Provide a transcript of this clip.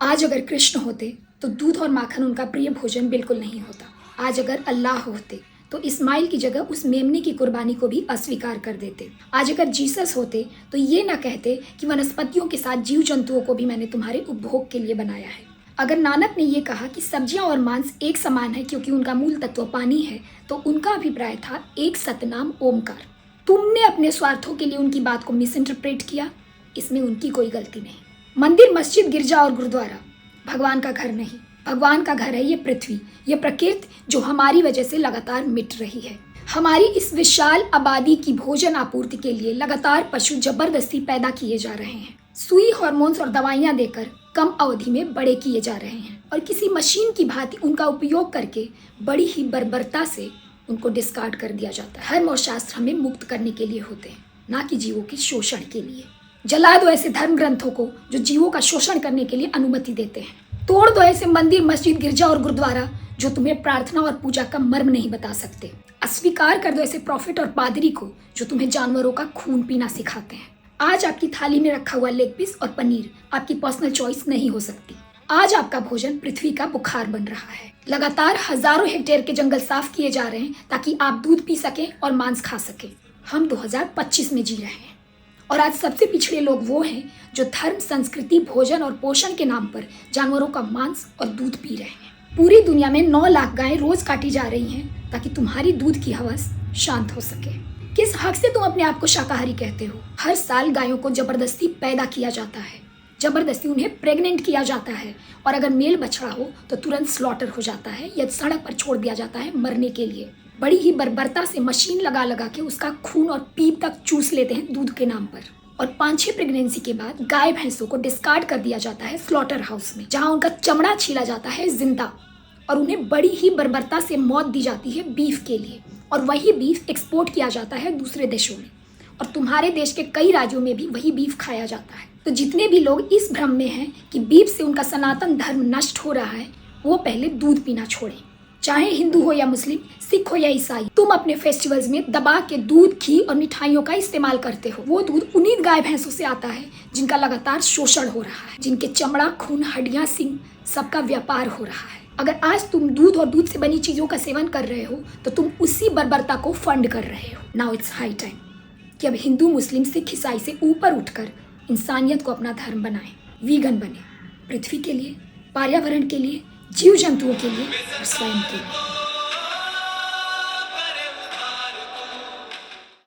आज अगर कृष्ण होते तो दूध और माखन उनका प्रिय भोजन बिल्कुल नहीं होता। आज अगर अल्लाह होते तो इस्माइल की जगह उस मेमने की कुर्बानी को भी अस्वीकार कर देते। आज अगर जीसस होते तो ये ना कहते कि वनस्पतियों के साथ जीव जंतुओं को भी मैंने तुम्हारे उपभोग के लिए बनाया है। अगर नानक ने ये कहा कि सब्जियां और मांस एक समान है क्योंकि उनका मूल तत्व पानी है, तो उनका अभिप्राय था एक सतनाम ओमकार। तुमने अपने स्वार्थों के लिए उनकी बात को मिस इंटरप्रेट किया, इसमें उनकी कोई गलती नहीं। मंदिर, मस्जिद, गिरजा और गुरुद्वारा भगवान का घर नहीं, भगवान का घर है ये पृथ्वी, ये प्रकृति जो हमारी वजह से लगातार मिट रही है। हमारी इस विशाल आबादी की भोजन आपूर्ति के लिए लगातार पशु जबरदस्ती पैदा किए जा रहे हैं। सुई, हार्मोन्स और दवाइयां देकर कम अवधि में बड़े किए जा रहे हैं और किसी मशीन की भांति उनका उपयोग करके बड़ी ही बर्बरता से उनको डिस्कार्ड कर दिया जाता है। धर्म और शास्त्र हमें मुक्त करने के लिए होते हैं, ना कि जीवों के शोषण के लिए। जला दो ऐसे धर्म ग्रंथों को जो जीवों का शोषण करने के लिए अनुमति देते हैं। तोड़ दो ऐसे मंदिर, मस्जिद, गिरजा और गुरुद्वारा जो तुम्हें प्रार्थना और पूजा का मर्म नहीं बता सकते। अस्वीकार कर दो ऐसे प्रॉफिट और पादरी को जो तुम्हें जानवरों का खून पीना सिखाते हैं। आज आपकी थाली में रखा हुआ लेग पीस और पनीर आपकी पर्सनल चॉइस नहीं हो सकती। आज आपका भोजन पृथ्वी का बुखार बन रहा है। लगातार हजारों हेक्टेयर के जंगल साफ किए जा रहे हैं ताकि आप दूध पी सकें और मांस खा सकें। हम 2025 में जी रहे हैं और आज सबसे पिछड़े लोग वो हैं जो धर्म, संस्कृति, भोजन और पोषण के नाम पर जानवरों का मांस और दूध पी रहे हैं। पूरी दुनिया में 9 लाख गायें रोज काटी जा रही हैं ताकि तुम्हारी दूध की हवस शांत हो सके। किस हक से तुम अपने आप को शाकाहारी कहते हो? हर साल गायों को जबरदस्ती पैदा किया जाता है, जबरदस्ती उन्हें प्रेग्नेंट किया जाता है और अगर मेल बछड़ा हो तो तुरंत स्लॉटर हो जाता है या सड़क पर छोड़ दिया जाता है मरने के लिए। बड़ी ही बर्बरता से मशीन लगा लगा के उसका खून और पीप तक चूस लेते हैं दूध के नाम पर। और 5-6 प्रेगनेंसी के बाद गाय भैंसों को डिस्कार्ड कर दिया जाता है स्लॉटर हाउस में, जहां उनका चमड़ा छीला जाता है जिंदा और उन्हें बड़ी ही बर्बरता से मौत दी जाती है बीफ के लिए। और वही बीफ एक्सपोर्ट किया जाता है दूसरे देशों में और तुम्हारे देश के कई राज्यों में भी वही बीफ खाया जाता है। तो जितने भी लोग इस भ्रम में हैं कि बीफ से उनका सनातन धर्म नष्ट हो रहा है, वो पहले दूध पीना छोड़ें। चाहे हिंदू हो या मुस्लिम, सिख हो या ईसाई, तुम अपने फेस्टिवल्स में दबा के दूध, घी और मिठाइयों का इस्तेमाल करते हो। वो दूध उन्हीं गाय भैंसों से आता है जिनका लगातार शोषण हो रहा है, जिनके चमड़ा, खून, हड्डियां, सिंग सबका व्यापार हो रहा है। अगर आज तुम दूध और दूध से बनी चीजों का सेवन कर रहे हो तो तुम उसी बर्बरता को फंड कर रहे हो। नाउ इट्स हाई टाइम कि अब हिंदू, मुस्लिम, सिख, ईसाई से ऊपर उठकर इंसानियत को अपना धर्म बनाएं, वीगन बने, पृथ्वी के लिए, पर्यावरण के लिए, जीव जंतुओं के लिए और स्वयं के लिए।